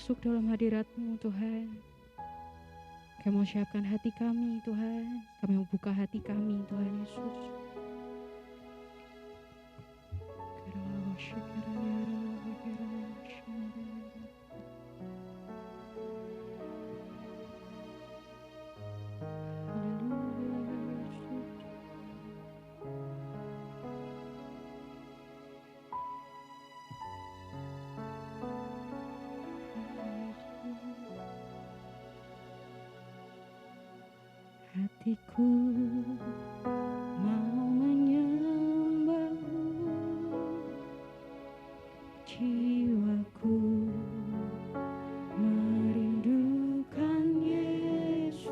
masuk dalam hadirat-Mu Tuhan. Kami mau siapkan hati kami Tuhan. Kami mau buka hati kami Tuhan Yesus. Hatiku mau menyembah-Mu, jiwaku merindukan Yesus.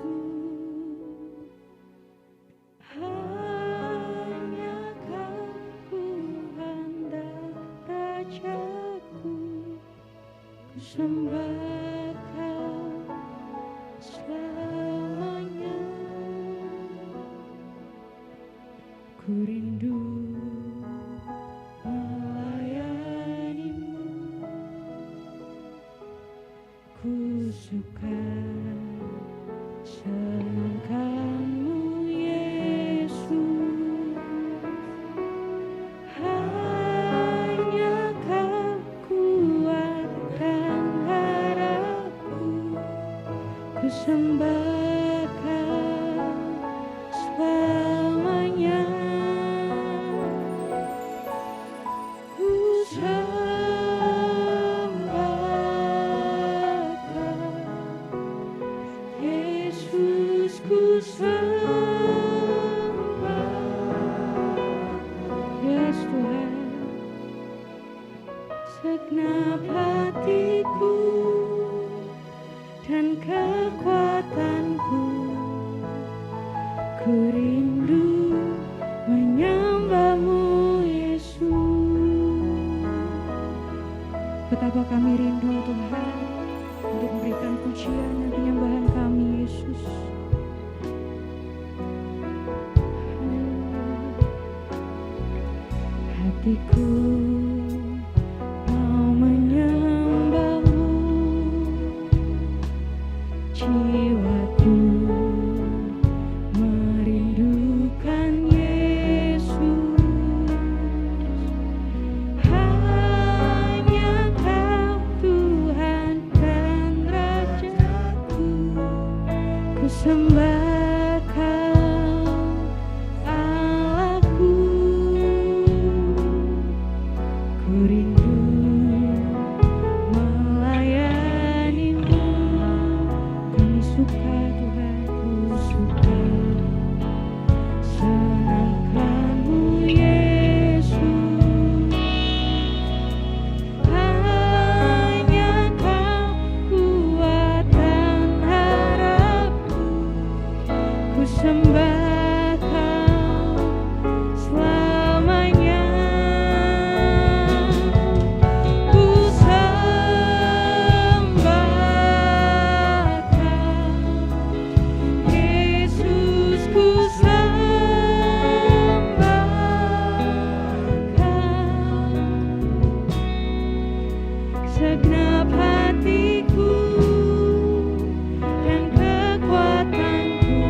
Hanya Kau Tuhan dan Rajaku, ku sembah Kau selamanya. Ku rindu melayani-Mu, ku suka senangkan-Mu Yesus. Hanya Kau kuat dan harapku, ku sembah Kau selamanya. Yes Tuhan, segenap hatiku dan kekuatanku, ku rindu menyembah-Mu Yesus. Betapa kami rindu Tuhan untuk memberikan pujian dan penyembahan kami Yesus. Hatiku mau menyembah-Mu, jiwaku merindukan Yesus. Hanya Kau Tuhan dan Rajaku, ku sembah Kau Allahku. Ku rindu melayani-Mu, kami suka Tuhan, ku suka senangkan-Mu Yesus. Hanya Kau kuat dan harapku, ku sembah Kau selamanya. Ku sembah Kau Yesus, ku sembah Kau segenap hatiku dan kekuatanku,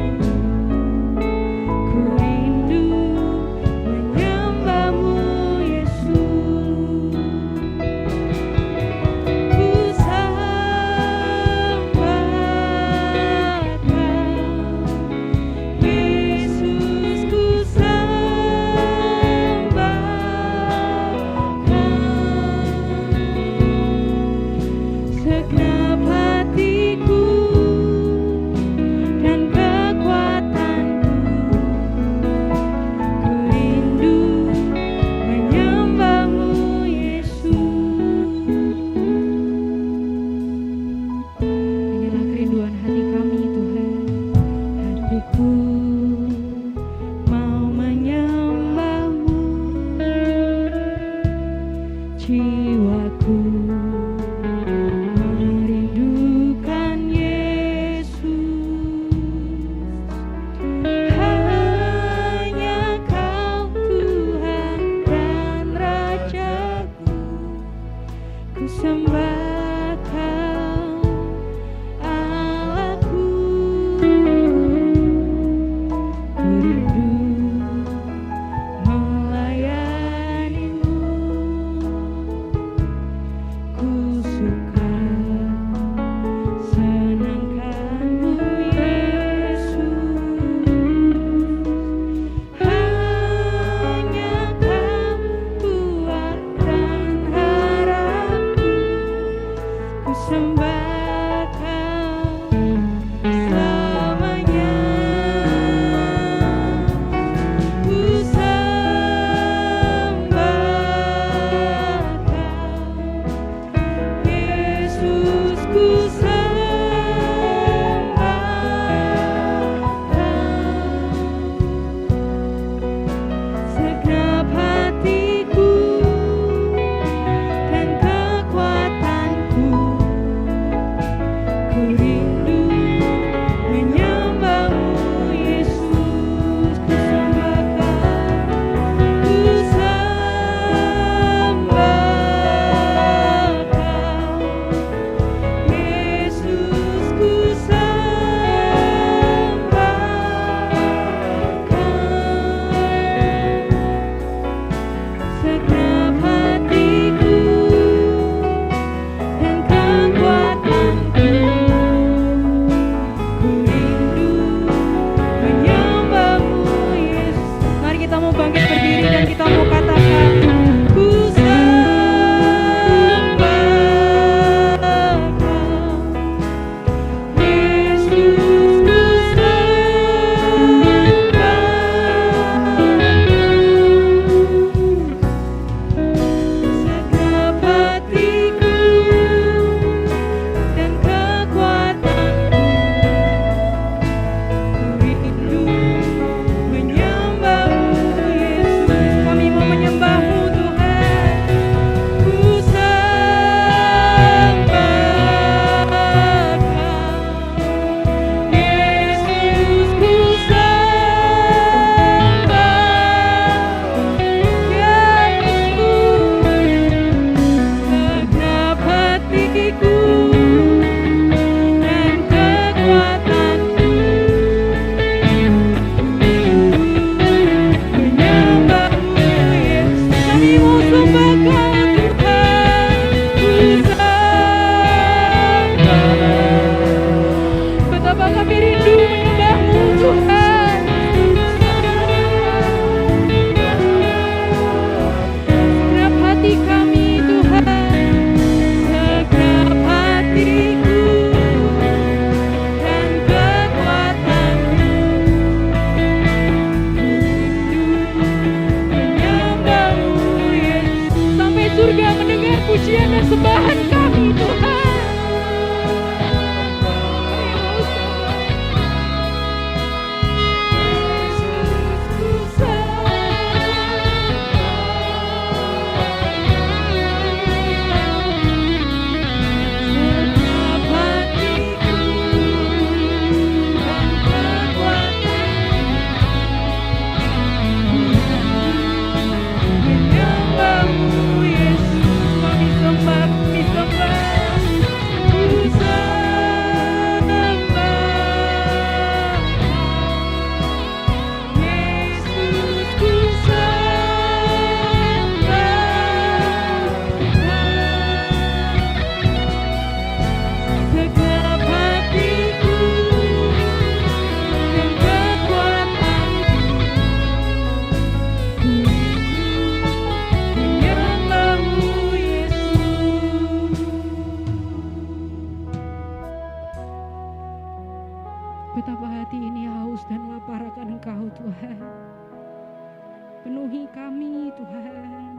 ini haus dan lapar akan Engkau Tuhan. Penuhi kami Tuhan.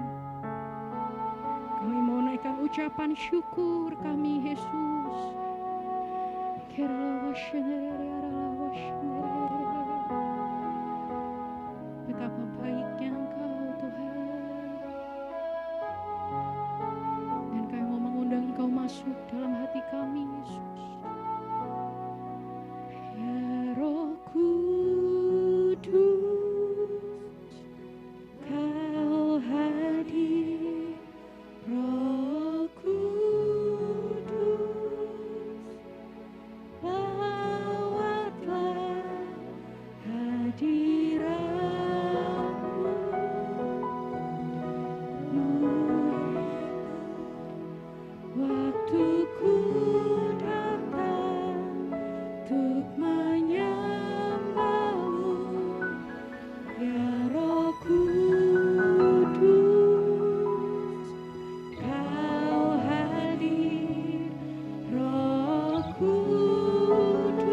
Kami mau naikkan ucapan syukur kami Yesus. Betapa baiknya Engkau Tuhan. Dan kami mau mengundang Engkau masuk dalam hati kami Yesus. Ya Roh Kudus, Kau hadir. Roh Kudus, lawatlah hadiratmu. Waktuku datang untuk menyembahmu, ya Roh Kudus, Kau hadir. Roh Kudus,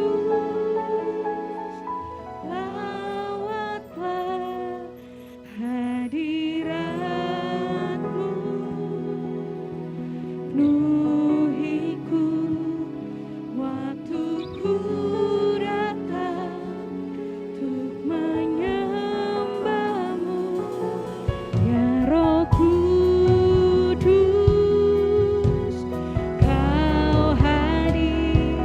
lawatlah hadiratmu. Penuhiku waktuku datang untuk menyembahmu, ya Roh Kudus, Kau hadir.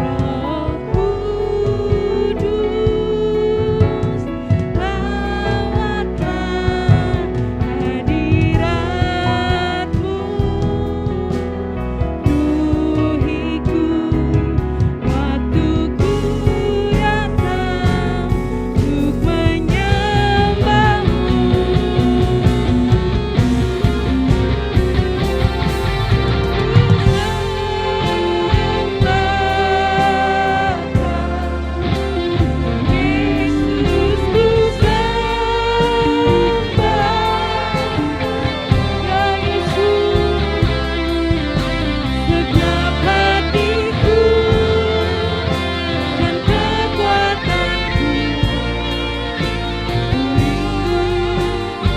Roh Kudus, lawatlah hadiratmu. Penuhiku waktuku datang untuk menyembahmu. Yesus ku sembah, ya Yesus, segenap hatiku dan kekuatanku,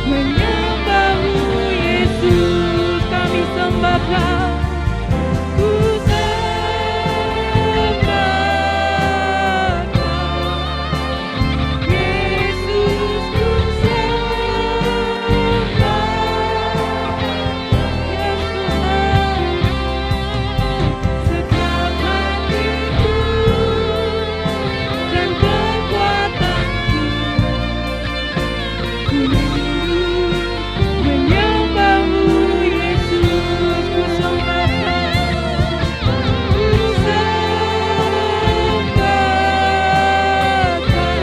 menyembahmu Yesus, kami sembah Kau. Ku sembah Kau, Yesus ku sembah, ya Tuhan, segenap hatiku dan kekuatanku, ku menyembahmu Yesus, ku sembah Kau, ku sembah Kau,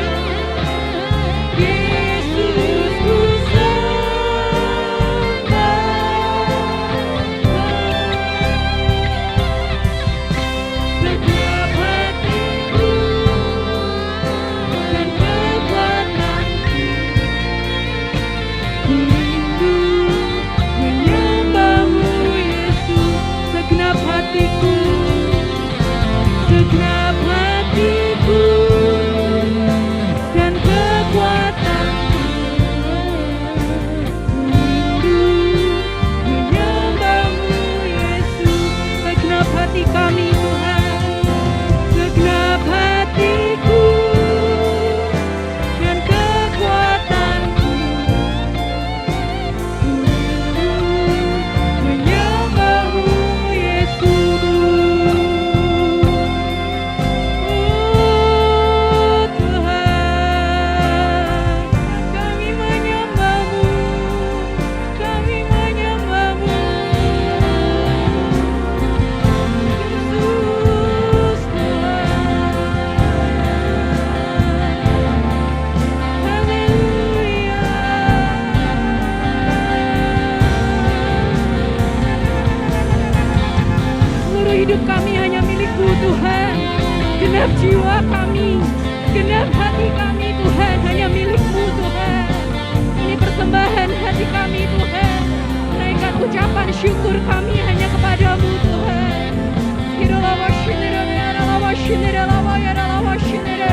Yesus ku sembah Kau, segenap hatiku dan kekuatanku, ku rindu menyembahmu Yesus, segenap hatiku, segenap hatiku dan kekuatanku, ku rindu menyembahmu Yesus, segenap hati kami Tuhan, segenap hatiku dan kekuatanku, ku rindu menyembahmu Yesus. Oh Tuhan, kami menyembahmu, kami menyembahmu, Yesus Tuhan. Haleluya. Seluruh hidup kami hanya milik-Mu Tuhan. Genap jiwa kami, genap hati kami Tuhan, hanya milik-Mu Tuhan. Ini persembahan hati kami Tuhan. Naikkan ucapan syukur kami hanya kepadamu Tuhan. Hiralawa shinira, hiralawa shinira, lawa, hiralawa shinira,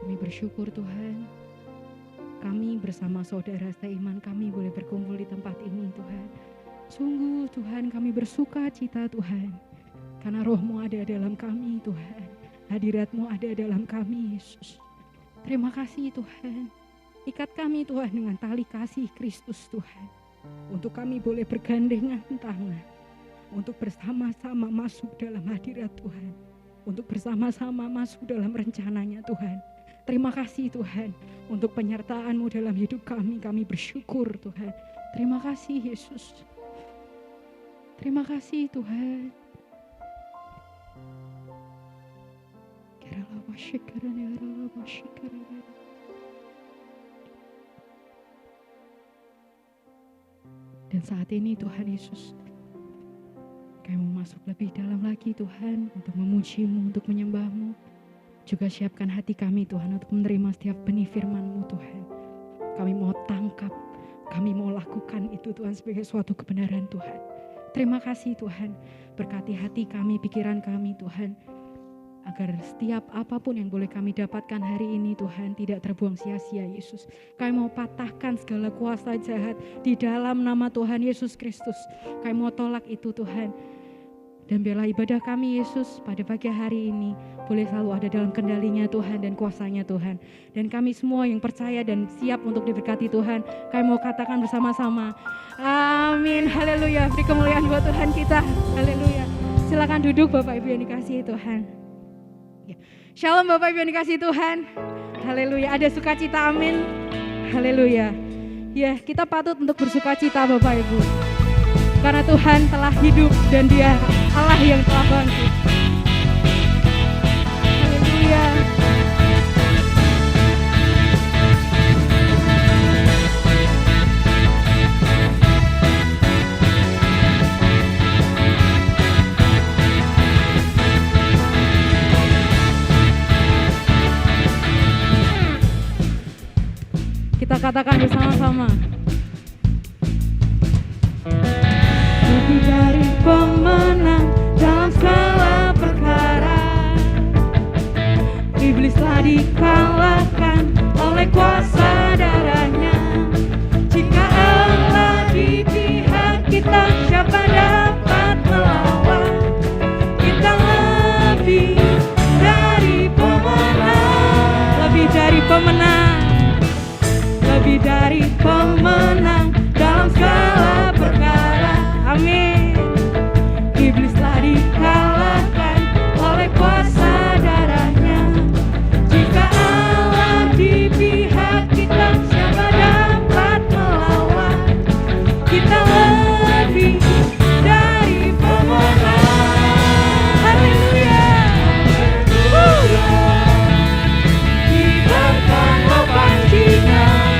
Kami bersyukur Tuhan, kami bersama saudara seiman kami boleh berkumpul di tempat ini Tuhan. Sungguh Tuhan kami bersuka cita Tuhan, karena roh-Mu ada dalam kami Tuhan. Hadirat-Mu ada dalam kami Yesus. Terima kasih Tuhan. Ikat kami Tuhan dengan tali kasih Kristus Tuhan. Untuk kami boleh bergandengan tangan. Untuk bersama-sama masuk dalam hadirat Tuhan. Untuk bersama-sama masuk dalam rencananya Tuhan. Terima kasih Tuhan untuk penyertaan-Mu dalam hidup kami. Kami bersyukur Tuhan. Terima kasih Yesus. Terima kasih Tuhan. Dan saat ini Tuhan Yesus, kami mau masuk lebih dalam lagi Tuhan untuk memuji-Mu, untuk menyembah-Mu. Juga siapkan hati kami Tuhan untuk menerima setiap benih firman-Mu Tuhan. Kami mau tangkap, kami mau lakukan itu Tuhan sebagai suatu kebenaran Tuhan. Terima kasih Tuhan, berkati hati kami, pikiran kami Tuhan. Agar setiap apapun yang boleh kami dapatkan hari ini Tuhan tidak terbuang sia-sia Yesus. Kami mau patahkan segala kuasa jahat di dalam nama Tuhan Yesus Kristus. Kami mau tolak itu Tuhan. Dan biarlah ibadah kami Yesus pada pagi hari ini boleh selalu ada dalam kendalinya Tuhan dan kuasanya Tuhan. Dan kami semua yang percaya dan siap untuk diberkati Tuhan, kami mau katakan bersama-sama, amin, haleluya. Beri kemuliaan buat Tuhan kita, haleluya. Silakan duduk Bapak Ibu yang dikasihi Tuhan. Shalom Bapak Ibu yang dikasihi Tuhan, haleluya. Ada sukacita, amin, haleluya. Ya, kita patut untuk bersukacita Bapak Ibu, karena Tuhan telah hidup dan Dia Allah yang telah bangkit. Haleluya. Kita katakan bersama-sama. Lebih dari pemenang dalam segala perkara, iblis telah dikalahkan oleh kuasa darahnya. Jika Allah di pihak kita, siapa dapat melawan? Kita lebih dari pemenang, lebih dari pemenang, lebih dari pemenang dalam segala perkara. Amin. Iblis telah dikalahkan oleh kuasa darahnya. Jika Allah di pihak kita, siapa dapat melawan? Kita lebih dari pemenang. Haleluya. Kibarkanlah pancingan,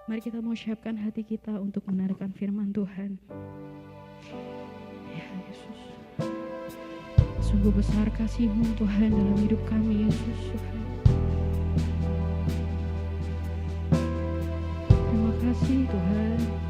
Mari kita mau siapkan hati kita untuk mendengarkan firman Tuhan. Ya Yesus, sungguh besar kasih-Mu Tuhan dalam hidup kami Yesus Tuhan. Terima kasih Tuhan.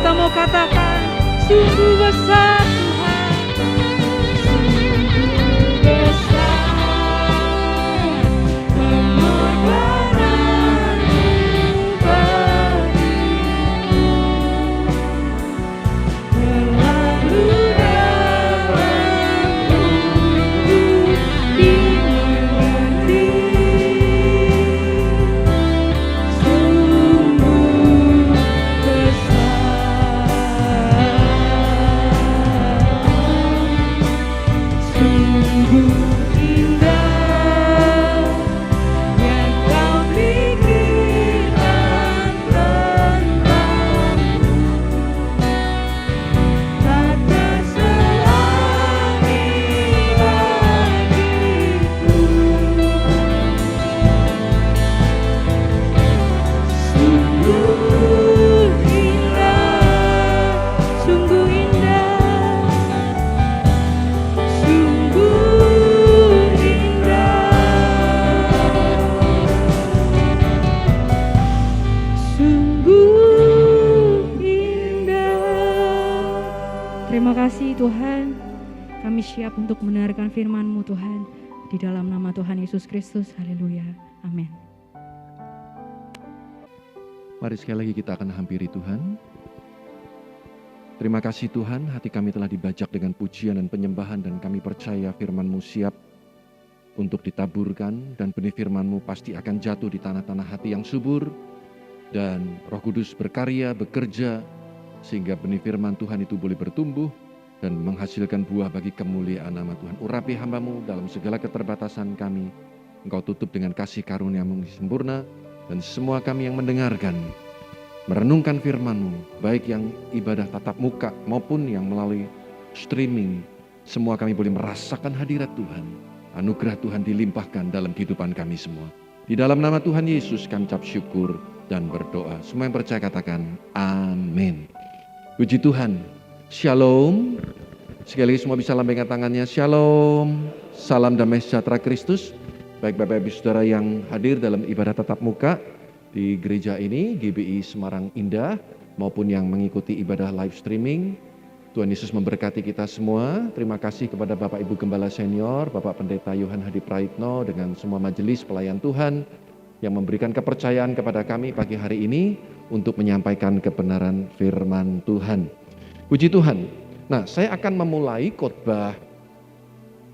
kita mau katakan, sungguh besar Tuhan, sungguh besar pengorbananmu bagiku, terlalu dalam untuk dimengerti. Sungguh besar, sungguh indah yang kau pikirkan tentangku, tata selami bagiku. Sungguh indah, sungguh indah, sungguh indah, sungguh indah. Terima kasih Tuhan, kami siap untuk mendengarkan firman-Mu Tuhan, di dalam nama Tuhan Yesus Kristus. Haleluya, amin. Mari sekali lagi kita akan hampiri Tuhan. Terima kasih Tuhan, hati kami telah dibajak dengan pujian dan penyembahan, dan kami percaya firman-Mu siap untuk ditaburkan, dan benih firman-Mu pasti akan jatuh di tanah-tanah hati yang subur, dan Roh Kudus berkarya, bekerja, sehingga benih firman Tuhan itu boleh bertumbuh dan menghasilkan buah bagi kemuliaan nama Tuhan. Urapi hamba-Mu dalam segala keterbatasan kami, Engkau tutup dengan kasih karunia-Mu yang sempurna, dan semua kami yang mendengarkan, merenungkan firman-Mu, baik yang ibadah tatap muka maupun yang melalui streaming, semua kami boleh merasakan hadirat Tuhan. Anugerah Tuhan dilimpahkan dalam kehidupan kami semua. Di dalam nama Tuhan Yesus kami ucap syukur dan berdoa. Semua yang percaya katakan amin. Puji Tuhan. Shalom. Sekali lagi semua bisa lambaikan tangannya. Shalom. Salam damai sejahtera Kristus. Baik Bapak Ibu Saudara yang hadir dalam ibadah tatap muka di gereja ini, GBI Semarang Indah, maupun yang mengikuti ibadah live streaming, Tuhan Yesus memberkati kita semua. Terima kasih kepada Bapak Ibu Gembala Senior, Bapak Pendeta Yohan Hadi Praitno, dengan semua majelis pelayan Tuhan yang memberikan kepercayaan kepada kami pagi hari ini untuk menyampaikan kebenaran firman Tuhan. Puji Tuhan. Nah, saya akan memulai khotbah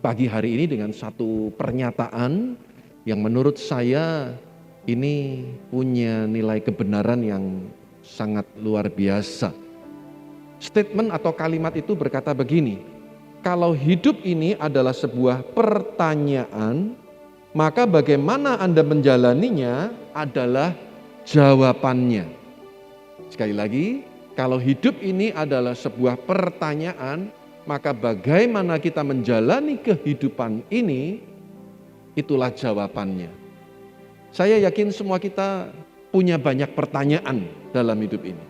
pagi hari ini dengan satu pernyataan yang menurut saya ini punya nilai kebenaran yang sangat luar biasa. Statement atau kalimat itu berkata begini, kalau hidup ini adalah sebuah pertanyaan, maka bagaimana Anda menjalaninya adalah jawabannya. Sekali lagi, kalau hidup ini adalah sebuah pertanyaan, maka bagaimana kita menjalani kehidupan ini, itulah jawabannya. Saya yakin semua kita punya banyak pertanyaan dalam hidup ini.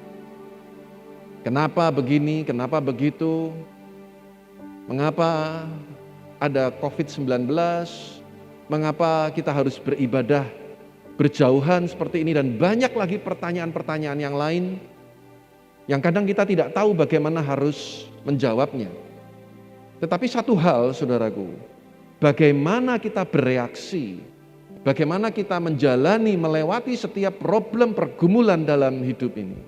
Kenapa begini, kenapa begitu, mengapa ada COVID-19, mengapa kita harus beribadah berjauhan seperti ini, dan banyak lagi pertanyaan-pertanyaan yang lain, yang kadang kita tidak tahu bagaimana harus menjawabnya. Tetapi satu hal saudaraku, bagaimana kita bereaksi, bagaimana kita menjalani, melewati setiap problem pergumulan dalam hidup ini,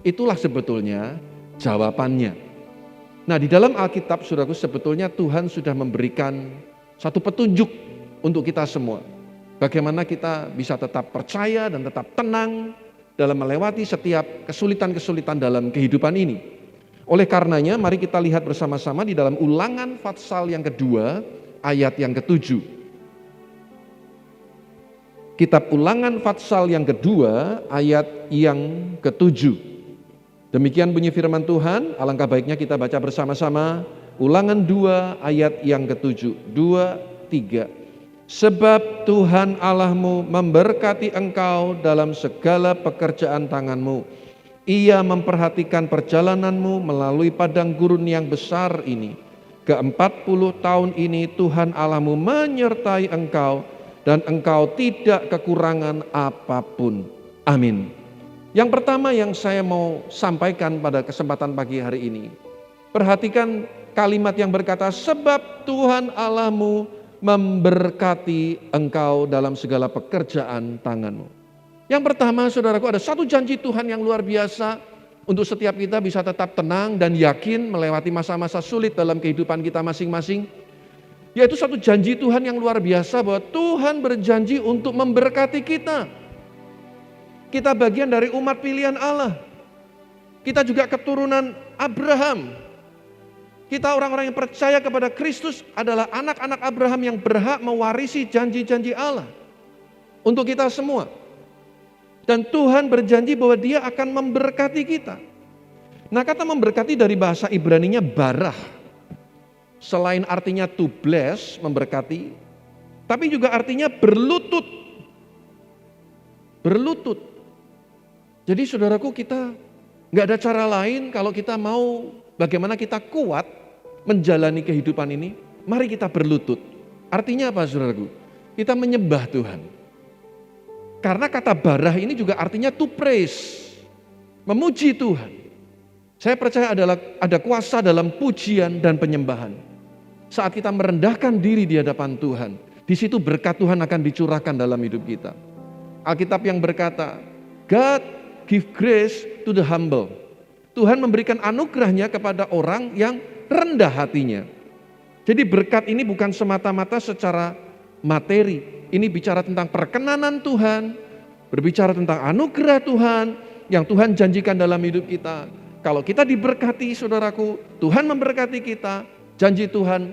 itulah sebetulnya jawabannya. Nah, di dalam Alkitab saudaraku, sebetulnya Tuhan sudah memberikan satu petunjuk untuk kita semua. Bagaimana kita bisa tetap percaya dan tetap tenang dalam melewati setiap kesulitan-kesulitan dalam kehidupan ini. Oleh karenanya, mari kita lihat bersama-sama di dalam Ulangan pasal yang kedua, ayat yang ke-7. Kitab Ulangan pasal yang kedua, ayat yang ke-7. Demikian bunyi firman Tuhan, alangkah baiknya kita baca bersama-sama. Ulangan 2 ayat yang ke-7. 2, 3. Sebab Tuhan Allahmu memberkati engkau dalam segala pekerjaan tanganmu. Ia memperhatikan perjalananmu melalui padang gurun yang besar ini. Ke-40 tahun ini Tuhan Allahmu menyertai engkau dan engkau tidak kekurangan apapun. Amin. Yang pertama yang saya mau sampaikan pada kesempatan pagi hari ini, perhatikan kalimat yang berkata, sebab Tuhan Allahmu memberkati engkau dalam segala pekerjaan tanganmu. Yang pertama, saudaraku, ada satu janji Tuhan yang luar biasa untuk setiap kita bisa tetap tenang dan yakin melewati masa-masa sulit dalam kehidupan kita masing-masing. Yaitu satu janji Tuhan yang luar biasa bahwa Tuhan berjanji untuk memberkati kita. Kita bagian dari umat pilihan Allah. Kita juga keturunan Abraham. Kita orang-orang yang percaya kepada Kristus adalah anak-anak Abraham yang berhak mewarisi janji-janji Allah untuk kita semua. Dan Tuhan berjanji bahwa Dia akan memberkati kita. Nah, kata memberkati dari bahasa Ibraninya barah. Selain artinya to bless, memberkati, tapi juga artinya berlutut. Berlutut. Jadi saudaraku, kita nggak ada cara lain kalau kita mau bagaimana kita kuat menjalani kehidupan ini, mari kita berlutut. Artinya apa saudaraku? Kita menyembah Tuhan. Karena kata barah ini juga artinya to praise, memuji Tuhan. Saya percaya ada kuasa dalam pujian dan penyembahan. Saat kita merendahkan diri di hadapan Tuhan, di situ berkat Tuhan akan dicurahkan dalam hidup kita. Alkitab yang berkata, God give grace to the humble. Tuhan memberikan anugerahnya kepada orang yang rendah hatinya. Jadi berkat ini bukan semata-mata secara materi. Ini bicara tentang perkenanan Tuhan, berbicara tentang anugerah Tuhan yang Tuhan janjikan dalam hidup kita. Kalau kita diberkati saudaraku, Tuhan memberkati kita, janji Tuhan,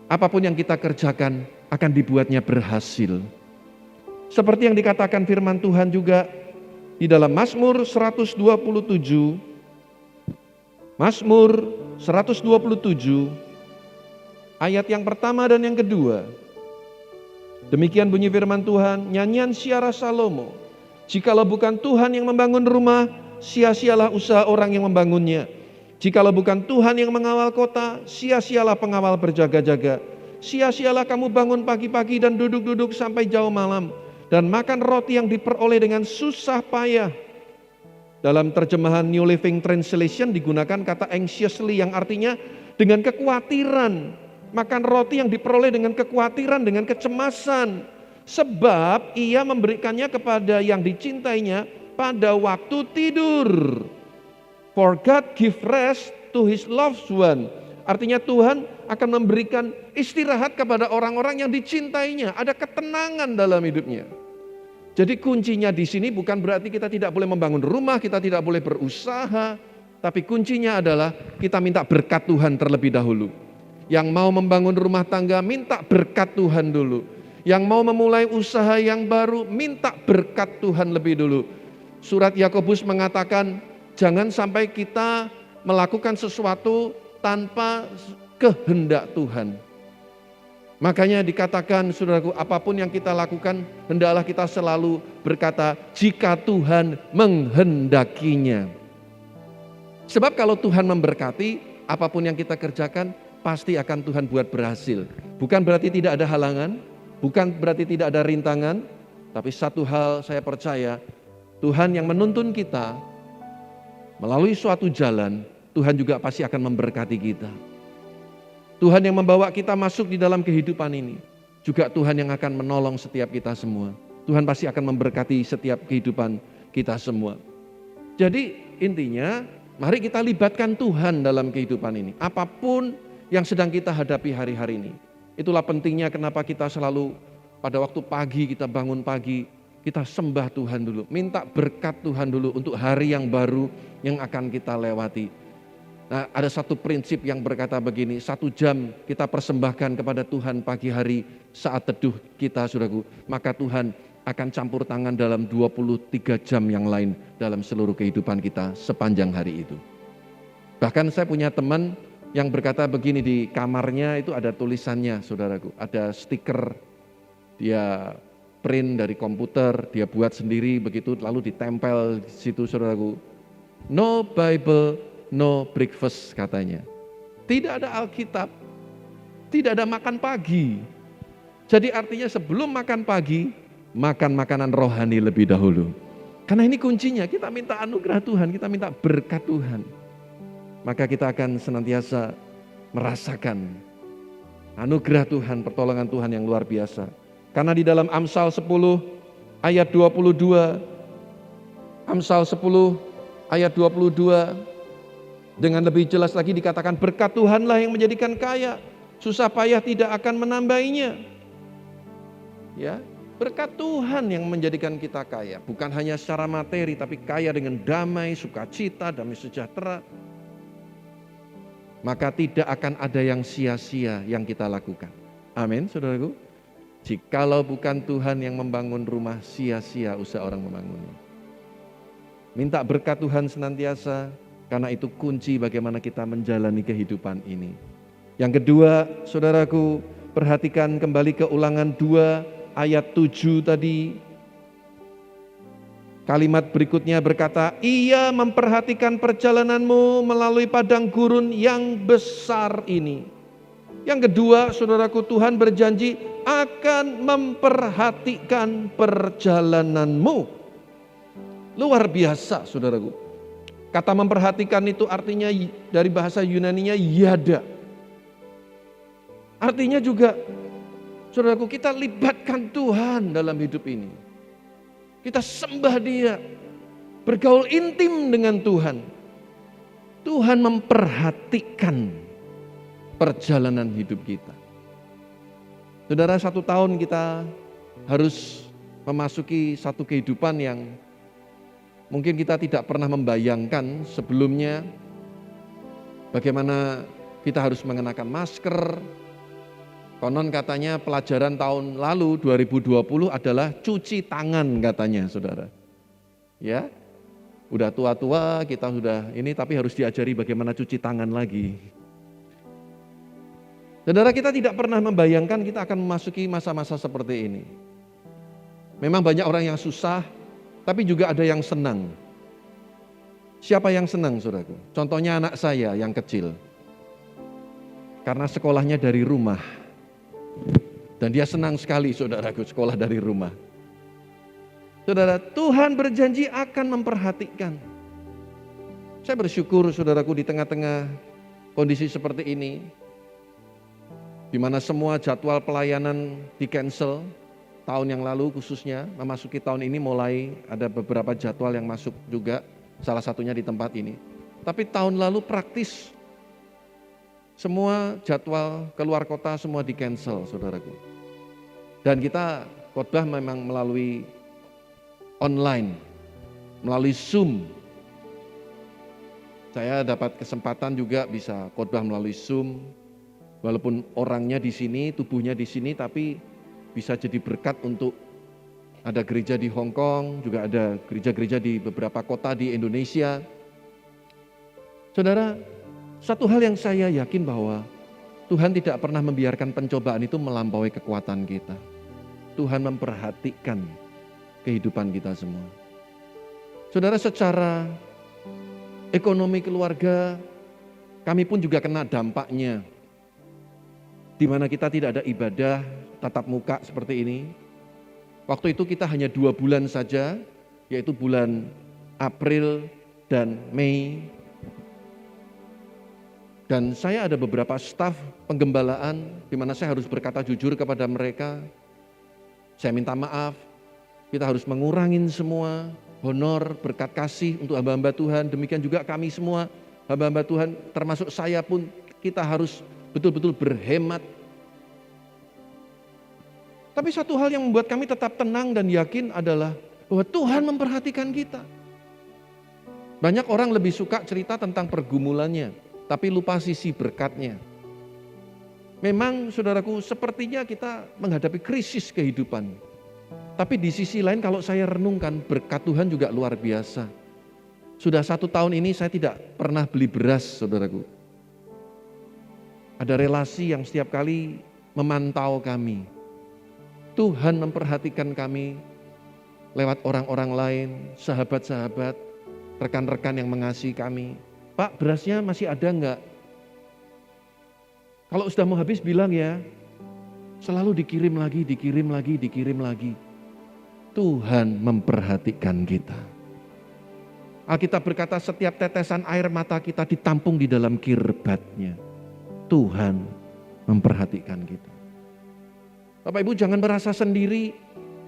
apapun yang kita kerjakan akan dibuatnya berhasil. Seperti yang dikatakan firman Tuhan juga di dalam Mazmur 127, Mazmur 127, ayat yang pertama dan yang kedua. Demikian bunyi firman Tuhan, nyanyian Syiara Salomo. Jikalau bukan Tuhan yang membangun rumah, sia-sialah usaha orang yang membangunnya. Jikalau bukan Tuhan yang mengawal kota, sia-sialah pengawal berjaga-jaga. Sia-sialah kamu bangun pagi-pagi dan duduk-duduk sampai jauh malam, dan makan roti yang diperoleh dengan susah payah. Dalam terjemahan New Living Translation digunakan kata anxiously yang artinya dengan kekhawatiran. Makan roti yang diperoleh dengan kekhawatiran, dengan kecemasan. Sebab ia memberikannya kepada yang dicintainya pada waktu tidur. For God give rest to his loved one. Artinya Tuhan akan memberikan istirahat kepada orang-orang yang dicintainya. Ada ketenangan dalam hidupnya. Jadi kuncinya di sini bukan berarti kita tidak boleh membangun rumah, kita tidak boleh berusaha. Tapi kuncinya adalah kita minta berkat Tuhan terlebih dahulu. Yang mau membangun rumah tangga, minta berkat Tuhan dulu. Yang mau memulai usaha yang baru, minta berkat Tuhan lebih dulu. Surat Yakobus mengatakan, jangan sampai kita melakukan sesuatu tanpa kehendak Tuhan. Makanya dikatakan, saudaraku, apapun yang kita lakukan, hendaklah kita selalu berkata, jika Tuhan menghendakinya. Sebab kalau Tuhan memberkati, apapun yang kita kerjakan, pasti akan Tuhan buat berhasil. Bukan berarti tidak ada halangan, bukan berarti tidak ada rintangan, tapi satu hal saya percaya, Tuhan yang menuntun kita melalui suatu jalan, Tuhan juga pasti akan memberkati kita. Tuhan yang membawa kita masuk di dalam kehidupan ini, juga Tuhan yang akan menolong setiap kita semua. Tuhan pasti akan memberkati setiap kehidupan kita semua. Jadi intinya, mari kita libatkan Tuhan dalam kehidupan ini. Apapun yang sedang kita hadapi hari-hari ini. Itulah pentingnya kenapa kita selalu pada waktu pagi kita bangun pagi, kita sembah Tuhan dulu. Minta berkat Tuhan dulu untuk hari yang baru yang akan kita lewati. Nah, ada satu prinsip yang berkata begini, 1 jam kita persembahkan kepada Tuhan pagi hari saat teduh kita, saudaraku. Maka Tuhan akan campur tangan dalam 23 jam yang lain dalam seluruh kehidupan kita sepanjang hari itu. Bahkan saya punya teman yang berkata begini, di kamarnya itu ada tulisannya, saudaraku. Ada stiker, dia print dari komputer, dia buat sendiri begitu, lalu ditempel di situ, saudaraku. No Bible, no breakfast katanya. Tidak ada Alkitab, tidak ada makan pagi. Jadi artinya sebelum makan pagi, makan makanan rohani lebih dahulu. Karena ini kuncinya, kita minta anugerah Tuhan, kita minta berkat Tuhan. Maka kita akan senantiasa merasakan anugerah Tuhan, pertolongan Tuhan yang luar biasa. Karena di dalam Amsal 10 ayat 22, Amsal 10 ayat 22, dengan lebih jelas lagi dikatakan berkat Tuhanlah yang menjadikan kaya, susah payah tidak akan menambahinya. Ya, berkat Tuhan yang menjadikan kita kaya, bukan hanya secara materi, tapi kaya dengan damai, sukacita, damai sejahtera. Maka tidak akan ada yang sia-sia yang kita lakukan. Amin, saudaraku. Jikalau bukan Tuhan yang membangun rumah, sia-sia usaha orang membangunnya. Minta berkat Tuhan senantiasa, karena itu kunci bagaimana kita menjalani kehidupan ini. Yang kedua, saudaraku, perhatikan kembali ke Ulangan 2 ayat 7 tadi. Kalimat berikutnya berkata, Ia memperhatikan perjalananmu melalui padang gurun yang besar ini. Yang kedua, saudaraku, Tuhan berjanji akan memperhatikan perjalananmu. Luar biasa, saudaraku. Kata memperhatikan itu artinya dari bahasa Yunaninya yada. Artinya juga, saudaraku, kita libatkan Tuhan dalam hidup ini. Kita sembah Dia, bergaul intim dengan Tuhan. Tuhan memperhatikan perjalanan hidup kita. Saudara, 1 tahun kita harus memasuki satu kehidupan yang mungkin kita tidak pernah membayangkan sebelumnya. Bagaimana kita harus mengenakan masker. Konon katanya pelajaran tahun lalu 2020 adalah cuci tangan katanya, saudara. Ya, udah tua-tua kita sudah ini, tapi harus diajari bagaimana cuci tangan lagi. Saudara, kita tidak pernah membayangkan kita akan memasuki masa-masa seperti ini. Memang banyak orang yang susah, tapi juga ada yang senang. Siapa yang senang, saudaraku? Contohnya anak saya yang kecil. Karena sekolahnya dari rumah. Dan dia senang sekali, saudaraku, sekolah dari rumah. Saudara, Tuhan berjanji akan memperhatikan. Saya bersyukur, saudaraku, di tengah-tengah kondisi seperti ini, di mana semua jadwal pelayanan di-cancel tahun yang lalu khususnya, memasuki tahun ini mulai ada beberapa jadwal yang masuk juga, salah satunya di tempat ini. Tapi tahun lalu praktis, semua jadwal keluar kota semua di-cancel, saudaraku. Dan kita khotbah memang melalui online, melalui Zoom. Saya dapat kesempatan juga bisa khotbah melalui Zoom. Walaupun orangnya di sini, tubuhnya di sini, tapi bisa jadi berkat untuk ada gereja di Hong Kong, juga ada gereja-gereja di beberapa kota di Indonesia. Saudara, satu hal yang saya yakin bahwa Tuhan tidak pernah membiarkan pencobaan itu melampaui kekuatan kita. Tuhan memperhatikan kehidupan kita semua. Saudara, secara ekonomi keluarga, kami pun juga kena dampaknya. Di mana kita tidak ada ibadah tatap muka seperti ini. Waktu itu kita hanya 2 bulan saja, yaitu bulan April dan Mei. Dan saya ada beberapa staf penggembalaan di mana saya harus berkata jujur kepada mereka. Saya minta maaf, kita harus mengurangin semua honor, berkat kasih untuk hamba-hamba Tuhan. Demikian juga kami semua hamba-hamba Tuhan, termasuk saya pun, kita harus betul-betul berhemat. Tapi satu hal yang membuat kami tetap tenang dan yakin adalah bahwa Tuhan memperhatikan kita. Banyak orang lebih suka cerita tentang pergumulannya, tapi lupa sisi berkatnya. Memang saudaraku, sepertinya kita menghadapi krisis kehidupan. Tapi di sisi lain kalau saya renungkan, berkat Tuhan juga luar biasa. Sudah 1 tahun ini saya tidak pernah beli beras, saudaraku. Ada relasi yang setiap kali memantau kami. Tuhan memperhatikan kami lewat orang-orang lain, sahabat-sahabat, rekan-rekan yang mengasihi kami. Pak, berasnya masih ada enggak? Kalau sudah mau habis bilang ya. Selalu dikirim lagi, dikirim lagi, dikirim lagi. Tuhan memperhatikan kita. Alkitab berkata setiap tetesan air mata kita ditampung di dalam kirbatnya. Tuhan memperhatikan kita. Bapak Ibu jangan merasa sendiri,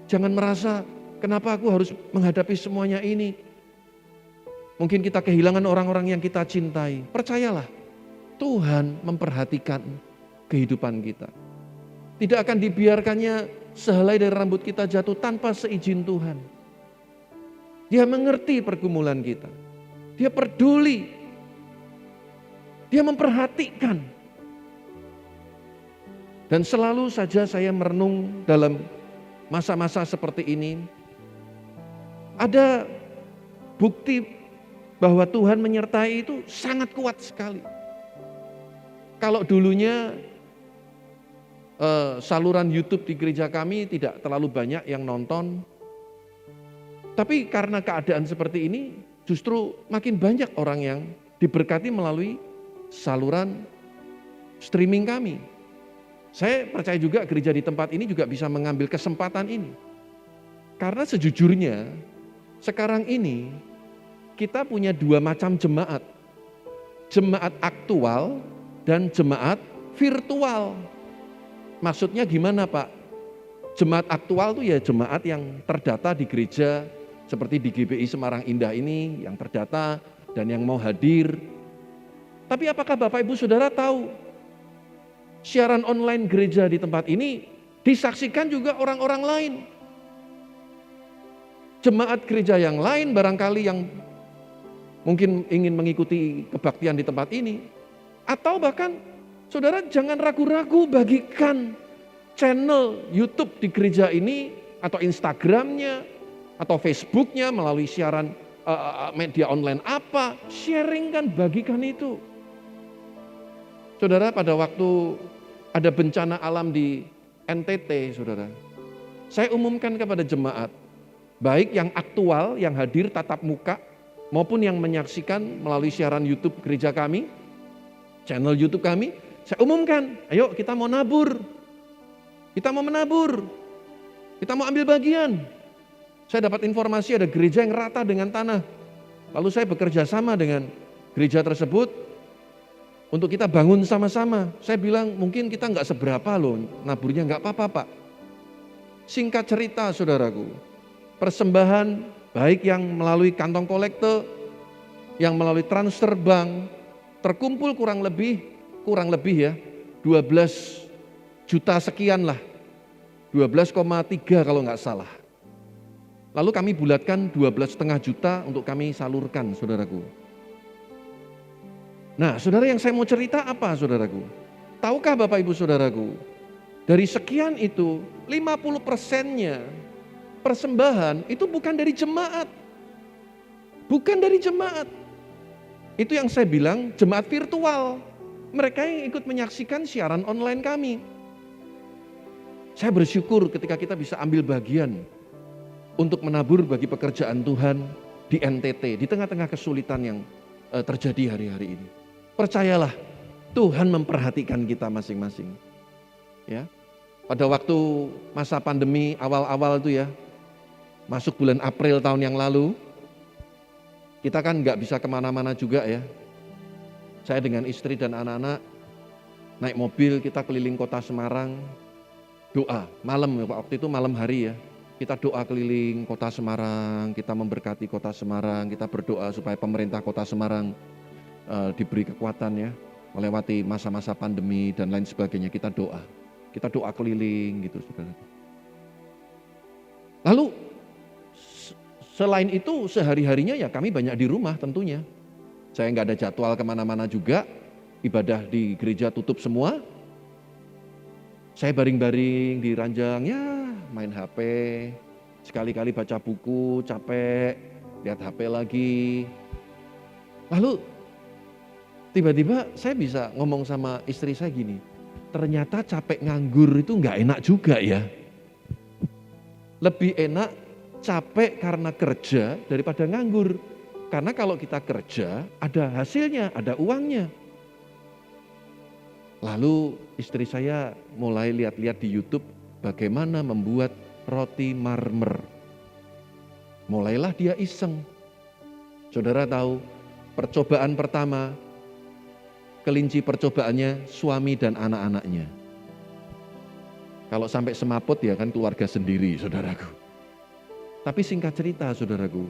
jangan merasa kenapa aku harus menghadapi semuanya ini. Mungkin kita kehilangan orang-orang yang kita cintai. Percayalah, Tuhan memperhatikan kehidupan kita. Tidak akan dibiarkannya sehelai dari rambut kita jatuh tanpa seizin Tuhan. Dia mengerti pergumulan kita. Dia peduli. Dia memperhatikan. Dan selalu saja saya merenung dalam masa-masa seperti ini. Ada bukti bahwa Tuhan menyertai itu sangat kuat sekali. Kalau dulunya saluran YouTube di gereja kami tidak terlalu banyak yang nonton. Tapi karena keadaan seperti ini justru makin banyak orang yang diberkati melalui saluran streaming kami. Saya percaya juga gereja di tempat ini juga bisa mengambil kesempatan ini. Karena sejujurnya sekarang ini kita punya dua macam jemaat. Jemaat aktual dan jemaat virtual. Maksudnya gimana Pak? Jemaat aktual itu ya jemaat yang terdata di gereja seperti di GBI Semarang Indah ini yang terdata dan yang mau hadir. Tapi apakah Bapak Ibu Saudara tahu siaran online gereja di tempat ini disaksikan juga orang-orang lain. Jemaat gereja yang lain barangkali yang mungkin ingin mengikuti kebaktian di tempat ini. Atau bahkan saudara jangan ragu-ragu bagikan channel YouTube di gereja ini atau Instagramnya atau Facebooknya melalui siaran media online apa. Sharingkan, bagikan itu. Saudara pada waktu ada bencana alam di NTT saudara. Saya umumkan kepada jemaat. Baik yang aktual, yang hadir tatap muka, maupun yang menyaksikan melalui siaran YouTube gereja kami, channel YouTube kami, saya umumkan, ayo kita mau nabur, kita mau menabur, kita mau ambil bagian. Saya dapat informasi ada gereja yang rata dengan tanah, lalu saya bekerja sama dengan gereja tersebut untuk kita bangun sama-sama. Saya bilang mungkin kita nggak seberapa loh, naburnya nggak apa-apa Pak. Singkat cerita saudaraku, persembahan baik yang melalui kantong kolekte, yang melalui transfer bank, terkumpul kurang lebih ya 12 juta sekian lah, 12,3 kalau nggak salah. Lalu kami bulatkan 12,5 juta untuk kami salurkan saudaraku. Nah saudara yang saya mau cerita apa saudaraku? Tahukah Bapak Ibu Saudaraku, dari sekian itu 50%-nya persembahan itu bukan dari jemaat. Bukan dari jemaat. Itu yang saya bilang jemaat virtual. Mereka yang ikut menyaksikan siaran online kami. Saya bersyukur ketika kita bisa ambil bagian untuk menabur bagi pekerjaan Tuhan di NTT, di tengah-tengah kesulitan yang terjadi hari-hari ini. Percayalah, Tuhan memperhatikan kita masing-masing. Ya, pada waktu masa pandemi awal-awal itu ya, masuk bulan April tahun yang lalu, kita kan nggak bisa kemana-mana juga ya. Saya dengan istri dan anak-anak naik mobil, kita keliling kota Semarang, doa malam, waktu itu malam hari ya. Kita doa keliling kota Semarang, kita memberkati kota Semarang, kita berdoa supaya pemerintah kota Semarang diberi kekuatan ya, melewati masa-masa pandemi dan lain sebagainya. Kita doa keliling gitu saudara. Lalu selain itu sehari-harinya ya kami banyak di rumah tentunya. Saya nggak ada jadwal kemana-mana juga, ibadah di gereja tutup semua. Saya baring-baring di ranjang ya, main HP, sekali-kali baca buku, capek, lihat HP lagi. Lalu tiba-tiba saya bisa ngomong sama istri saya gini, ternyata capek nganggur itu nggak enak juga ya. Lebih enak capek karena kerja daripada nganggur. Karena kalau kita kerja ada hasilnya, ada uangnya. Lalu istri saya mulai lihat-lihat di YouTube bagaimana membuat roti marmer. Mulailah dia iseng. Saudara tahu, percobaan pertama, kelinci percobaannya suami dan anak-anaknya. Kalau sampai semaput ya kan keluarga sendiri, saudaraku. Tapi singkat cerita, saudaraku,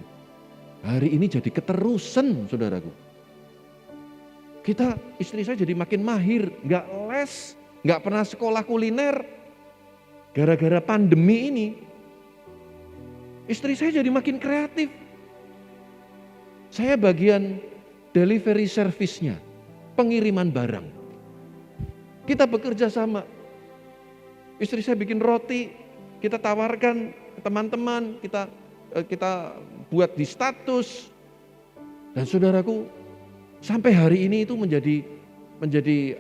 hari ini jadi keterusan, saudaraku. Istri saya jadi makin mahir, nggak les, nggak pernah sekolah kuliner. Gara-gara pandemi ini, istri saya jadi makin kreatif. Saya bagian delivery service-nya, pengiriman barang. Kita bekerja sama. Istri saya bikin roti, kita tawarkan ke teman-teman, kita buat di status. Dan saudaraku, sampai hari ini itu menjadi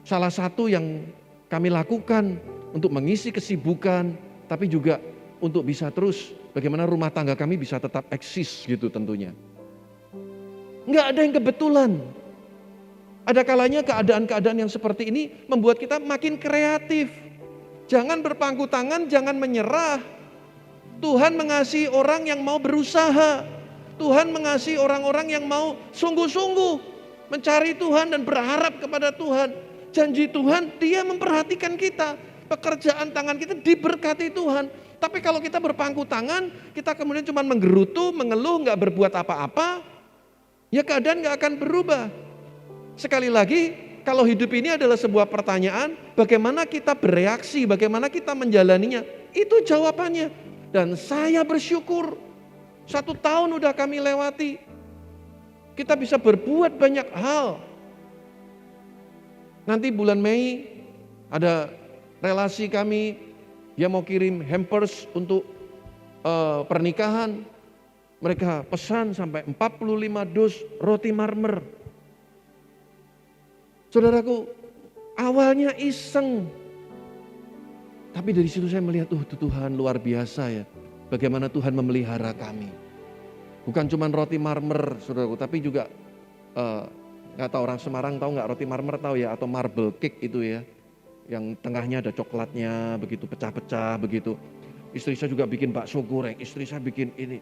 salah satu yang kami lakukan untuk mengisi kesibukan, tapi juga untuk bisa terus bagaimana rumah tangga kami bisa tetap eksis gitu tentunya. Enggak ada yang kebetulan. Ada kalanya keadaan-keadaan yang seperti ini membuat kita makin kreatif. Jangan berpangku tangan, jangan menyerah. Tuhan mengasihi orang yang mau berusaha. Tuhan mengasihi orang-orang yang mau sungguh-sungguh mencari Tuhan dan berharap kepada Tuhan. Janji Tuhan, Dia memperhatikan kita. Pekerjaan tangan kita diberkati Tuhan. Tapi kalau kita berpangku tangan, kita kemudian cuma menggerutu, mengeluh, nggak berbuat apa-apa, ya keadaan nggak akan berubah. Sekali lagi, kalau hidup ini adalah sebuah pertanyaan, bagaimana kita bereaksi, bagaimana kita menjalaninya, itu jawabannya. Dan saya bersyukur, 1 tahun udah kami lewati, kita bisa berbuat banyak hal. Nanti bulan Mei ada relasi kami, dia mau kirim hampers untuk pernikahan. Mereka pesan sampai 45 dus roti marmer. Saudaraku, awalnya iseng. Tapi dari situ saya melihat, Tuhan luar biasa ya. Bagaimana Tuhan memelihara kami. Bukan cuma roti marmer, saudaraku, tapi juga nggak tahu orang Semarang tahu nggak roti marmer tahu ya, atau marble cake itu ya. Yang tengahnya ada coklatnya, begitu pecah-pecah, begitu. Istri saya juga bikin bakso goreng, istri saya bikin ini,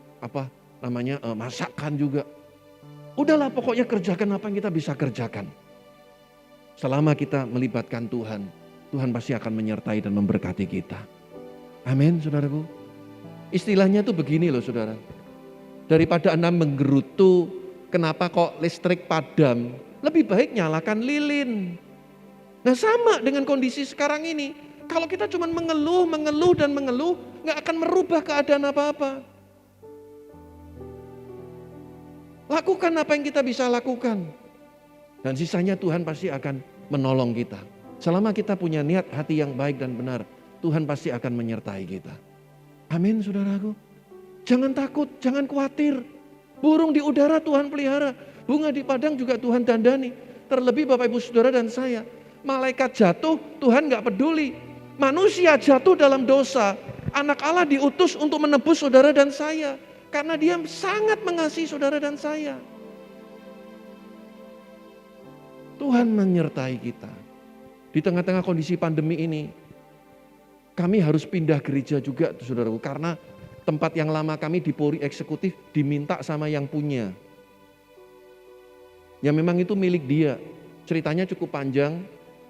masakan juga. Udahlah pokoknya kerjakan apa yang kita bisa kerjakan. Selama kita melibatkan Tuhan, Tuhan pasti akan menyertai dan memberkati kita. Amin, saudaraku. Istilahnya tuh begini loh saudara. Daripada Anda menggerutu, kenapa kok listrik padam, lebih baik nyalakan lilin. Nah sama dengan kondisi sekarang ini. Kalau kita cuma mengeluh, gak akan merubah keadaan apa-apa. Lakukan apa yang kita bisa lakukan. Dan sisanya Tuhan pasti akan menolong kita. Selama kita punya niat hati yang baik dan benar, Tuhan pasti akan menyertai kita. Amin saudaraku. Jangan takut, jangan khawatir. Burung di udara Tuhan pelihara. Bunga di padang juga Tuhan dandani. Terlebih Bapak Ibu Saudara dan saya. Malaikat jatuh, Tuhan gak peduli. Manusia jatuh dalam dosa. Anak Allah diutus untuk menebus saudara dan saya. Karena Dia sangat mengasihi saudara dan saya. Tuhan menyertai kita. Di tengah-tengah kondisi pandemi ini, kami harus pindah gereja juga, saudaraku. Karena tempat yang lama kami di Polri Eksekutif diminta sama yang punya. Ya memang itu milik dia. Ceritanya cukup panjang.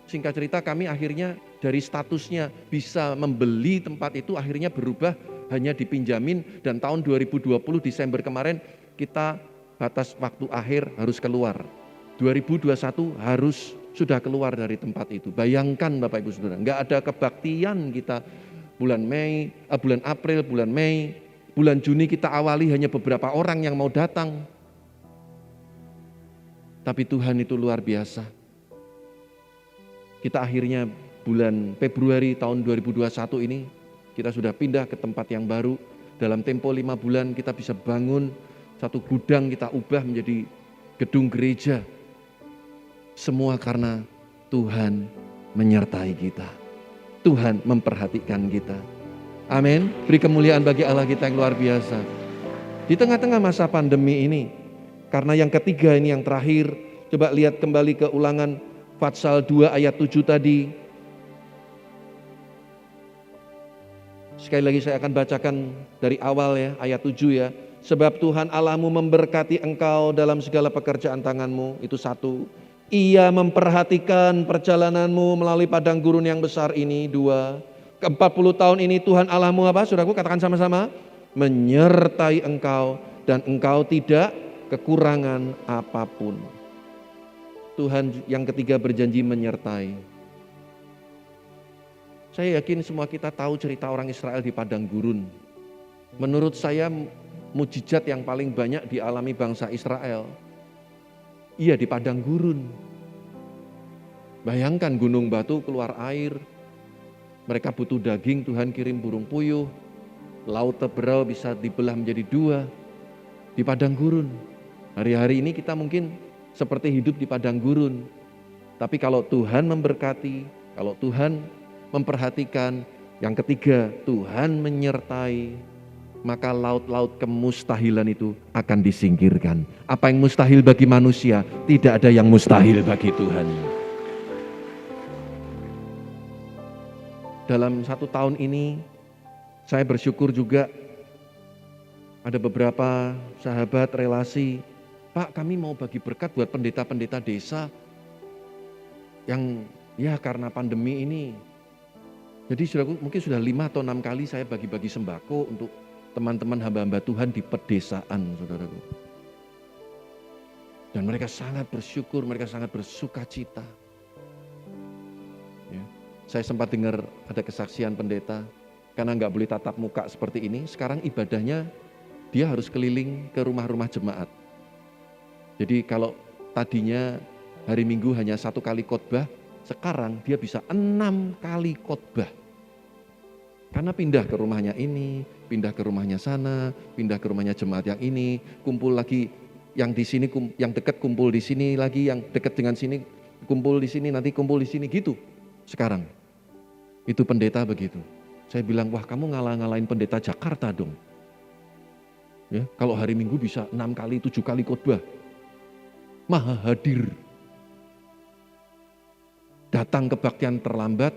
Singkat cerita kami akhirnya dari statusnya bisa membeli tempat itu akhirnya berubah hanya dipinjamin, dan tahun 2020 Desember kemarin kita batas waktu akhir harus keluar. 2021 harus sudah keluar dari tempat itu. Bayangkan Bapak Ibu Saudara, nggak ada kebaktian kita bulan April, bulan Mei, bulan Juni kita awali hanya beberapa orang yang mau datang. Tapi Tuhan itu luar biasa. Kita akhirnya bulan Februari tahun 2021 ini kita sudah pindah ke tempat yang baru. Dalam tempo 5 bulan kita bisa bangun satu gudang, kita ubah menjadi gedung gereja. Semua karena Tuhan menyertai kita. Tuhan memperhatikan kita. Amin. Beri kemuliaan bagi Allah kita yang luar biasa. Di tengah-tengah masa pandemi ini, karena yang ketiga ini yang terakhir, coba lihat kembali ke Ulangan Fatsal 2 ayat 7 tadi. Sekali lagi saya akan bacakan dari awal ya, ayat 7 ya. Sebab Tuhan Allahmu memberkati engkau dalam segala pekerjaan tanganmu. Itu satu. Ia memperhatikan perjalananmu melalui padang gurun yang besar ini. Dua. Ke-40 tahun ini Tuhan Allahmu apa? Saudaraku, katakan sama-sama. Menyertai engkau dan engkau tidak kekurangan apapun. Tuhan yang ketiga berjanji menyertai. Saya yakin semua kita tahu cerita orang Israel di padang gurun. Menurut saya mujizat yang paling banyak dialami bangsa Israel, iya di padang gurun. Bayangkan gunung batu keluar air, mereka butuh daging, Tuhan kirim burung puyuh, laut Teberau bisa dibelah menjadi dua, di padang gurun. Hari-hari ini kita mungkin seperti hidup di padang gurun, tapi kalau Tuhan memberkati, kalau Tuhan memperhatikan, yang ketiga Tuhan menyertai, maka laut-laut kemustahilan itu akan disingkirkan. Apa yang mustahil bagi manusia, tidak ada yang mustahil bagi Tuhan. Dalam 1 tahun ini, saya bersyukur juga ada beberapa sahabat relasi, Pak, kami mau bagi berkat buat pendeta-pendeta desa yang ya karena pandemi ini. Jadi mungkin sudah 5 atau 6 kali saya bagi-bagi sembako untuk teman-teman hamba-hamba Tuhan di pedesaan, saudaraku. Dan mereka sangat bersyukur, mereka sangat bersuka cita. Ya. Saya sempat dengar ada kesaksian pendeta, karena nggak boleh tatap muka seperti ini, sekarang ibadahnya dia harus keliling ke rumah-rumah jemaat. Jadi kalau tadinya hari Minggu hanya 1 kali khotbah, sekarang dia bisa 6 kali khotbah. Karena pindah ke rumahnya ini, pindah ke rumahnya sana, pindah ke rumahnya jemaat yang ini, kumpul lagi yang di sini, yang dekat kumpul di sini lagi, yang dekat dengan sini kumpul di sini, nanti kumpul di sini gitu. Sekarang itu pendeta begitu. Saya bilang, wah kamu ngalah-ngalahin pendeta Jakarta dong. Ya, kalau hari Minggu bisa 6 kali, 7 kali khotbah. Maha hadir. Datang kebaktian terlambat,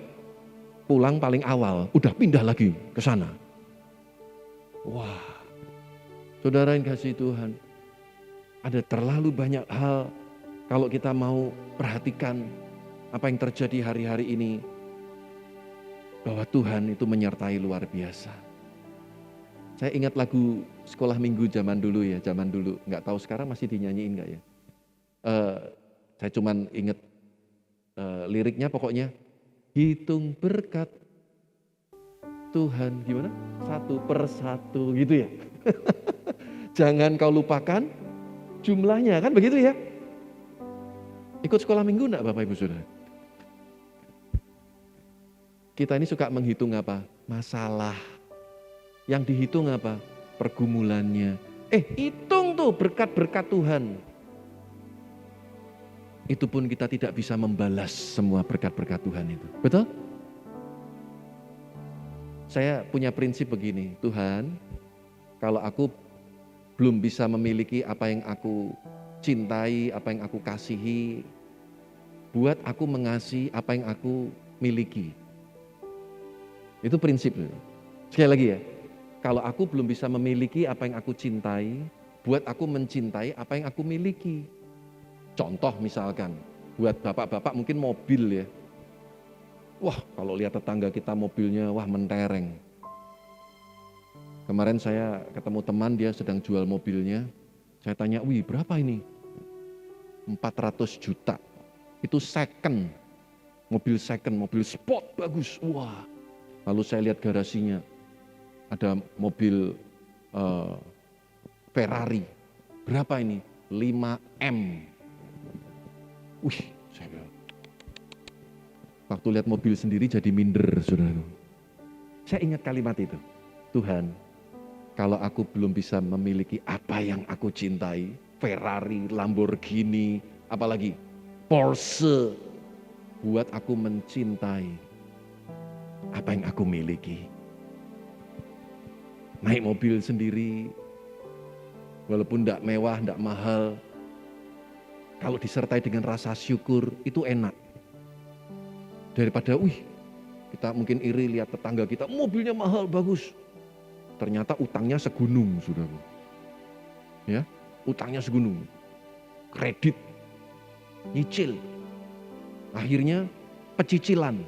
pulang paling awal, udah pindah lagi ke sana. Wah, saudara yang kasih Tuhan, ada terlalu banyak hal kalau kita mau perhatikan apa yang terjadi hari-hari ini, bahwa Tuhan itu menyertai luar biasa. Saya ingat lagu sekolah minggu zaman dulu, nggak tahu sekarang masih dinyanyiin nggak ya? Saya cuman ingat liriknya, pokoknya hitung berkat Tuhan, gimana? 1 per 1 gitu ya. Jangan kau lupakan jumlahnya, kan begitu ya. Ikut sekolah minggu enggak Bapak Ibu Saudara? Kita ini suka menghitung apa? Masalah. Yang dihitung apa? Pergumulannya. Hitung tuh berkat-berkat Tuhan. Itu pun kita tidak bisa membalas semua berkat-berkat Tuhan itu. Betul? Saya punya prinsip begini, Tuhan, kalau aku belum bisa memiliki apa yang aku cintai, apa yang aku kasihi, buat aku mengasihi apa yang aku miliki. Itu prinsip. Sekali lagi ya, kalau aku belum bisa memiliki apa yang aku cintai, buat aku mencintai apa yang aku miliki. Contoh misalkan, buat bapak-bapak mungkin mobil ya. Wah, kalau lihat tetangga kita mobilnya, wah mentereng. Kemarin saya ketemu teman, dia sedang jual mobilnya. Saya tanya, wih berapa ini? 400 juta. Itu second, mobil sport bagus. Wah, lalu saya lihat garasinya. Ada mobil Ferrari. Berapa ini? 5M. Wih, saya bilang, waktu lihat mobil sendiri jadi minder, saudara. Saya ingat kalimat itu, Tuhan, kalau aku belum bisa memiliki apa yang aku cintai, Ferrari, Lamborghini, apalagi Porsche, buat aku mencintai apa yang aku miliki. Naik mobil sendiri, walaupun tidak mewah, tidak mahal, kalau disertai dengan rasa syukur, itu enak. Daripada, kita mungkin iri lihat tetangga kita, mobilnya mahal, bagus. Ternyata utangnya segunung, saudara. Ya, utangnya segunung. Kredit, nyicil. Akhirnya pecicilan.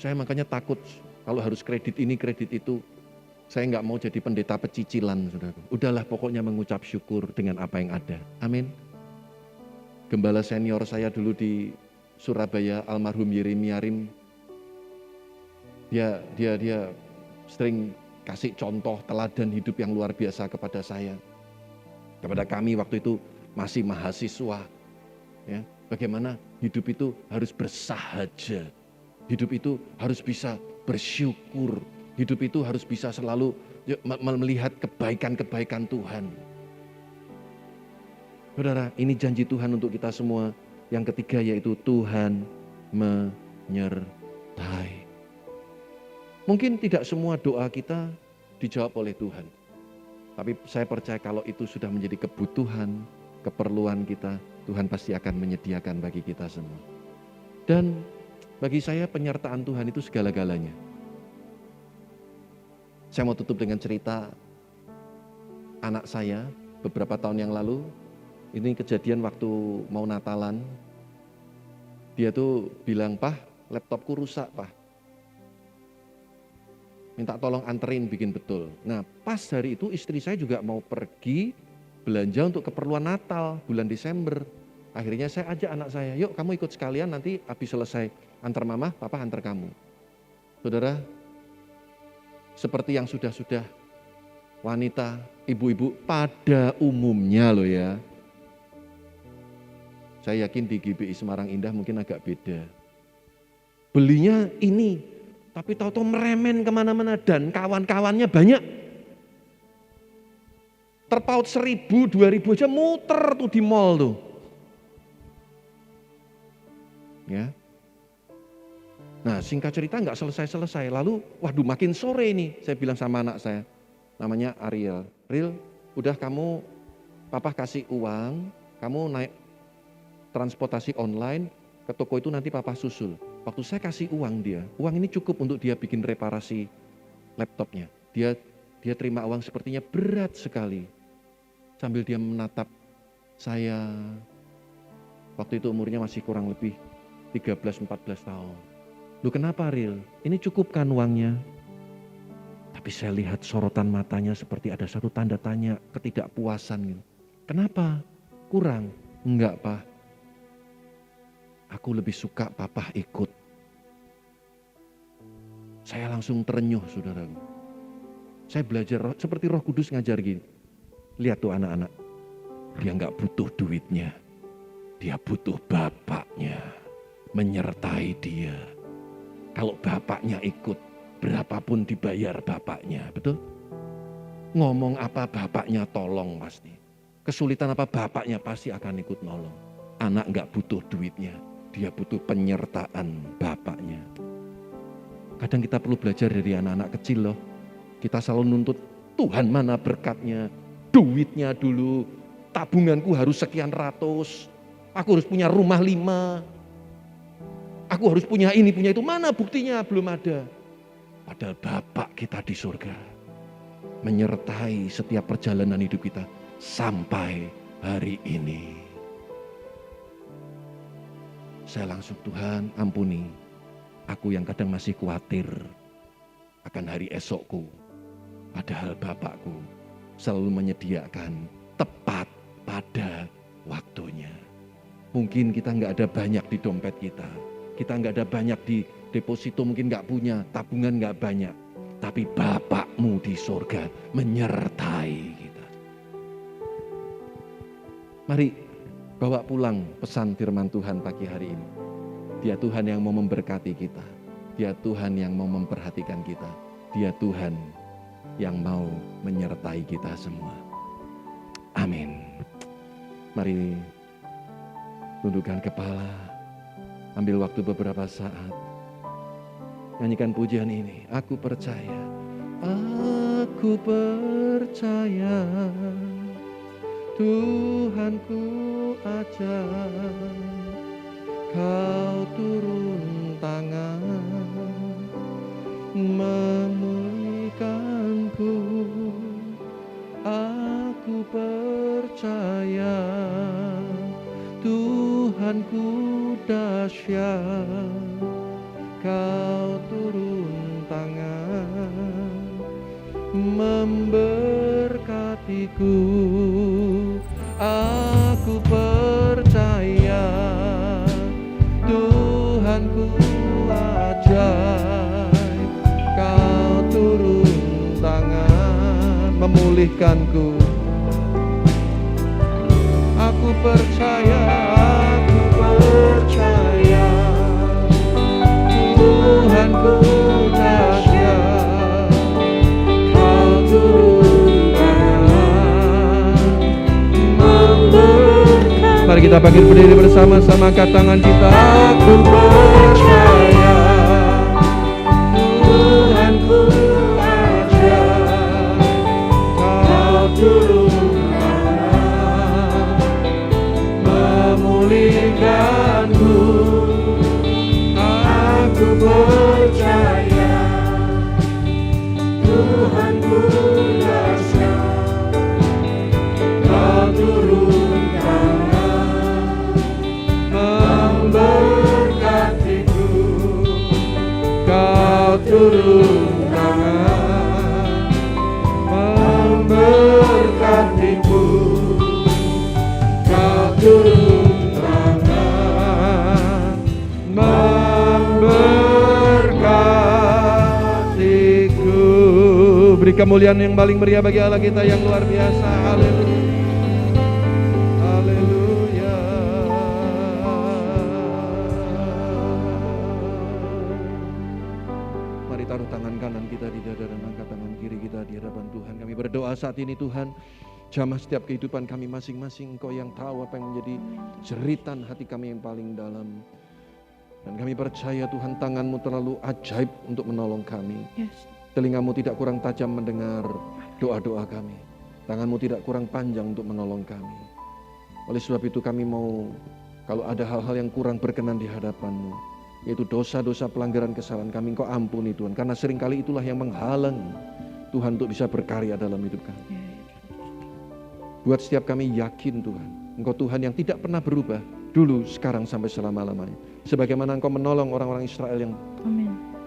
Saya makanya takut kalau harus kredit ini, kredit itu. Saya nggak mau jadi pendeta pecicilan, saudara. Udahlah pokoknya mengucap syukur dengan apa yang ada. Amin. Gembala senior saya dulu di Surabaya, almarhum Yeremia Rim, dia sering kasih contoh teladan hidup yang luar biasa kepada saya. Kepada kami waktu itu masih mahasiswa. Ya, bagaimana hidup itu harus bersahaja. Hidup itu harus bisa bersyukur. Hidup itu harus bisa selalu melihat kebaikan-kebaikan Tuhan. Saudara, ini janji Tuhan untuk kita semua. Yang ketiga yaitu Tuhan menyertai. Mungkin tidak semua doa kita dijawab oleh Tuhan. Tapi saya percaya kalau itu sudah menjadi kebutuhan, keperluan kita, Tuhan pasti akan menyediakan bagi kita semua. Dan bagi saya penyertaan Tuhan itu segala-galanya. Saya mau tutup dengan cerita anak saya beberapa tahun yang lalu. Ini kejadian waktu mau Natalan. Dia tuh bilang, "Pah, laptopku rusak, Pah. Minta tolong anterin bikin betul." Nah, pas hari itu istri saya juga mau pergi belanja untuk keperluan Natal bulan Desember. Akhirnya saya ajak anak saya, "Yuk kamu ikut sekalian, nanti habis selesai antar mama, papa antar kamu." Saudara, seperti yang sudah-sudah wanita, ibu-ibu pada umumnya loh ya. Saya yakin di GBI Semarang Indah mungkin agak beda. Belinya ini, tapi tahu-tahu meremen kemana-mana dan kawan-kawannya banyak. Terpaut 1.000, 2.000 aja muter tuh di mall tuh. Ya. Nah, singkat cerita nggak selesai-selesai. Lalu, waduh makin sore nih, saya bilang sama anak saya, namanya Ariel. "Ril, udah papa kasih uang, kamu naik transportasi online, ke toko itu nanti papa susul." Waktu saya kasih uang dia, uang ini cukup untuk dia bikin reparasi laptopnya. Dia terima uang sepertinya berat sekali. Sambil dia menatap saya, waktu itu umurnya masih kurang lebih 13-14 tahun. "Lu kenapa, Ril? Ini cukup kan uangnya?" Tapi saya lihat sorotan matanya seperti ada satu tanda tanya, ketidakpuasan gitu. "Kenapa? Kurang?" "Enggak, Pak. Aku lebih suka papa ikut." Saya langsung terenyuh, saudaraku. Saya belajar seperti Roh Kudus ngajar gini. Lihat tuh anak-anak, dia enggak butuh duitnya. Dia butuh bapaknya menyertai dia. Kalau bapaknya ikut, berapapun dibayar bapaknya, betul? Ngomong apa bapaknya tolong pasti. Kesulitan apa bapaknya pasti akan ikut nolong. Anak enggak butuh duitnya, dia butuh penyertaan bapaknya. Kadang kita perlu belajar dari anak-anak kecil loh. Kita selalu nuntut, Tuhan mana berkatnya, duitnya dulu, tabunganku harus sekian ratus, aku harus punya rumah 5. Aku harus punya ini, punya itu. Mana buktinya? Belum ada. Padahal Bapak kita di surga menyertai setiap perjalanan hidup kita sampai hari ini. Saya langsung, Tuhan ampuni aku yang kadang masih khawatir akan hari esokku. Padahal Bapakku selalu menyediakan tepat pada waktunya. Mungkin kita nggak ada banyak di dompet kita. Kita nggak ada banyak di deposito, mungkin nggak punya, tabungan nggak banyak. Tapi Bapakmu di surga menyertai kita. Mari bawa pulang pesan firman Tuhan pagi hari ini. Dia Tuhan yang mau memberkati kita. Dia Tuhan yang mau memperhatikan kita. Dia Tuhan yang mau menyertai kita semua. Amin. Mari tundukkan kepala. Ambil waktu beberapa saat. Nyanyikan pujian ini. Aku percaya. Aku percaya. Tuhanku ajar. Kau turun tangan. Memulihkanku. Aku Tuhanku dahsyat, Kau turun tangan memberkatiku. Aku percaya Tuhanku ajaib, Kau turun tangan memulihkanku. Aku percaya Tuhanku dahsyat, Kau turun tangan memberkati. Mari kita bangkit berdiri bersama-sama, angkat tangan kita. Aku percaya Tuhanku ajaib, Kau turun tangan memulihkanku. Aku percaya Tuhanku dahsyat, Kau turun tangan memberkatiku. Kau turun tangan memberkatiku. Kau turun tangan memberkatiku. Beri kemuliaan yang paling meriah bagi Allah kita yang luar biasa. Haleluya. Haleluya. Mari taruh tangan kanan kita di dada dan angkat tangan kiri kita di hadapan Tuhan. Kami berdoa saat ini Tuhan, jamah setiap kehidupan kami masing-masing. Engkau yang tahu apa yang menjadi jeritan hati kami yang paling dalam. Dan kami percaya Tuhan, tangan-Mu terlalu ajaib untuk menolong kami. Yes. Telinga-Mu tidak kurang tajam mendengar doa-doa kami. Tangan-Mu tidak kurang panjang untuk menolong kami. Oleh sebab itu kami mau, kalau ada hal-hal yang kurang berkenan di hadapan-Mu, yaitu dosa-dosa pelanggaran kesalahan kami, Engkau ampuni Tuhan. Karena seringkali itulah yang menghalang Tuhan untuk bisa berkarya dalam hidup kami. Buat setiap kami yakin Tuhan, Engkau Tuhan yang tidak pernah berubah, dulu, sekarang, sampai selama-lamanya. Sebagaimana Engkau menolong orang-orang Israel yang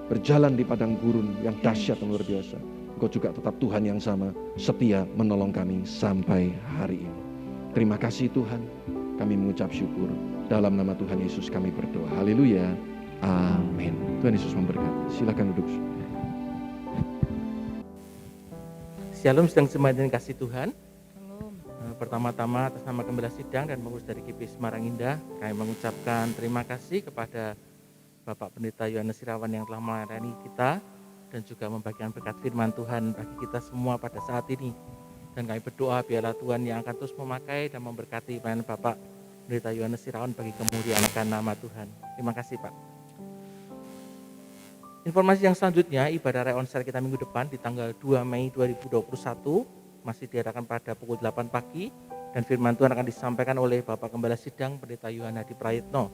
berjalan di padang gurun yang dahsyat dan luar biasa, Engkau juga tetap Tuhan yang sama, setia menolong kami sampai hari ini. Terima kasih Tuhan, kami mengucap syukur. Dalam nama Tuhan Yesus kami berdoa. Haleluya. Amin. Tuhan Yesus memberkati. Silakan duduk. Shalom, sedang jemaat yang kasih Tuhan. Pertama-tama atas nama Gembala Sidang dan pengurus dari GP Semarang Indah, kami mengucapkan terima kasih kepada Bapak Pendeta Yohanes Sirawan yang telah melayani kita dan juga membagikan berkat firman Tuhan bagi kita semua pada saat ini. Dan kami berdoa biarlah Tuhan yang akan terus memakai dan memberkati pelayanan Bapak Pendeta Yohanes Sirawan bagi kemuliaan akan nama Tuhan. Terima kasih Pak. Informasi yang selanjutnya, ibadah reonsel kita minggu depan di tanggal 2 Mei 2021 masih diadakan pada pukul 8 pagi dan firman Tuhan akan disampaikan oleh Bapak Gembala Sidang Pendeta Yohanes Hadi Prayitno.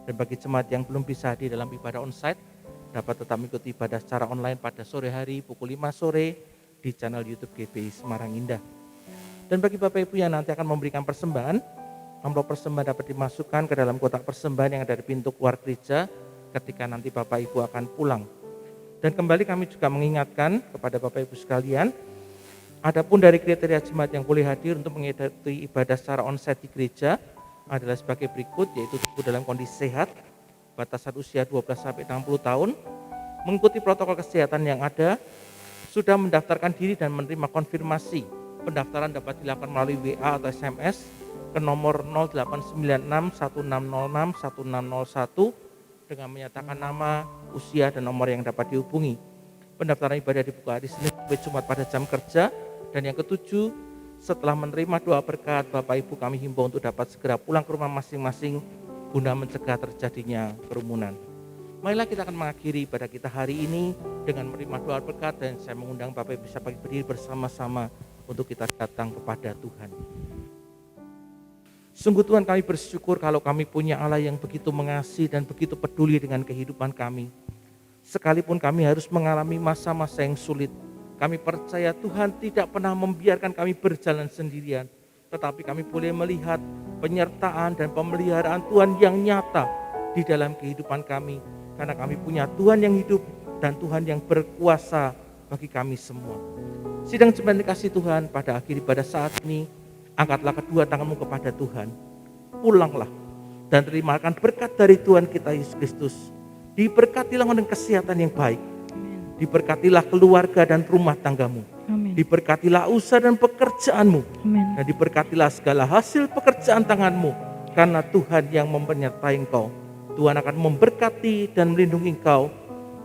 Dan bagi jemaat yang belum bisa hadir dalam ibadah onsite, dapat tetap mengikuti ibadah secara online pada sore hari pukul 5 sore di channel YouTube GPI Semarang Indah. Dan bagi Bapak Ibu yang nanti akan memberikan persembahan, amplop persembahan dapat dimasukkan ke dalam kotak persembahan yang ada di pintu keluar gereja ketika nanti Bapak Ibu akan pulang. Dan kembali kami juga mengingatkan kepada Bapak Ibu sekalian, adapun dari kriteria jemaat yang boleh hadir untuk mengikuti ibadah secara onsite di gereja adalah sebagai berikut, yaitu tubuh dalam kondisi sehat, batasan usia 12-60 tahun, mengikuti protokol kesehatan yang ada, sudah mendaftarkan diri dan menerima konfirmasi. Pendaftaran dapat dilakukan melalui WA atau SMS ke nomor 0896-1606-1601 dengan menyatakan nama, usia, dan nomor yang dapat dihubungi. Pendaftaran ibadah dibuka hari Senin sampai Jumat pada jam kerja. Dan yang ketujuh, setelah menerima doa berkat, Bapak Ibu kami himbau untuk dapat segera pulang ke rumah masing-masing guna mencegah terjadinya kerumunan. Marilah kita akan mengakhiri ibadah kita hari ini dengan menerima doa berkat, dan saya mengundang Bapak Ibu bisa berdiri bersama-sama untuk kita datang kepada Tuhan. Sungguh Tuhan, kami bersyukur kalau kami punya Allah yang begitu mengasihi dan begitu peduli dengan kehidupan kami. Sekalipun kami harus mengalami masa-masa yang sulit, kami percaya Tuhan tidak pernah membiarkan kami berjalan sendirian. tetapi kami boleh melihat penyertaan dan pemeliharaan Tuhan yang nyata di dalam kehidupan kami. Karena kami punya Tuhan yang hidup dan Tuhan yang berkuasa bagi kami semua. Sidang jemaat dikasih Tuhan, pada akhir ibadah saat ini, angkatlah kedua tanganmu kepada Tuhan. Pulanglah dan terimakan berkat dari Tuhan kita Yesus Kristus. Diberkatilah dengan kesehatan yang baik. Diberkatilah keluarga dan rumah tanggamu. Amin. Diberkatilah usaha dan pekerjaanmu. Amin. Dan diberkatilah segala hasil pekerjaan tanganmu. Karena Tuhan yang menyertai engkau. Tuhan akan memberkati dan melindungi engkau.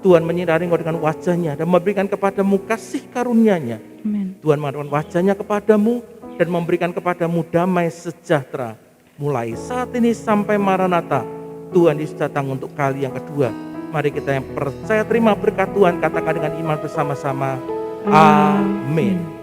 Tuhan menyinari engkau dengan wajahnya dan memberikan kepadamu kasih karunia-Nya. Amin. Tuhan mengangkat wajahnya kepadamu dan memberikan kepadamu damai sejahtera. Mulai saat ini sampai Maranatha, Tuhan Yesus datang untuk kali yang kedua. Mari kita yang percaya terima berkat Tuhan, katakan dengan iman bersama-sama. Amin.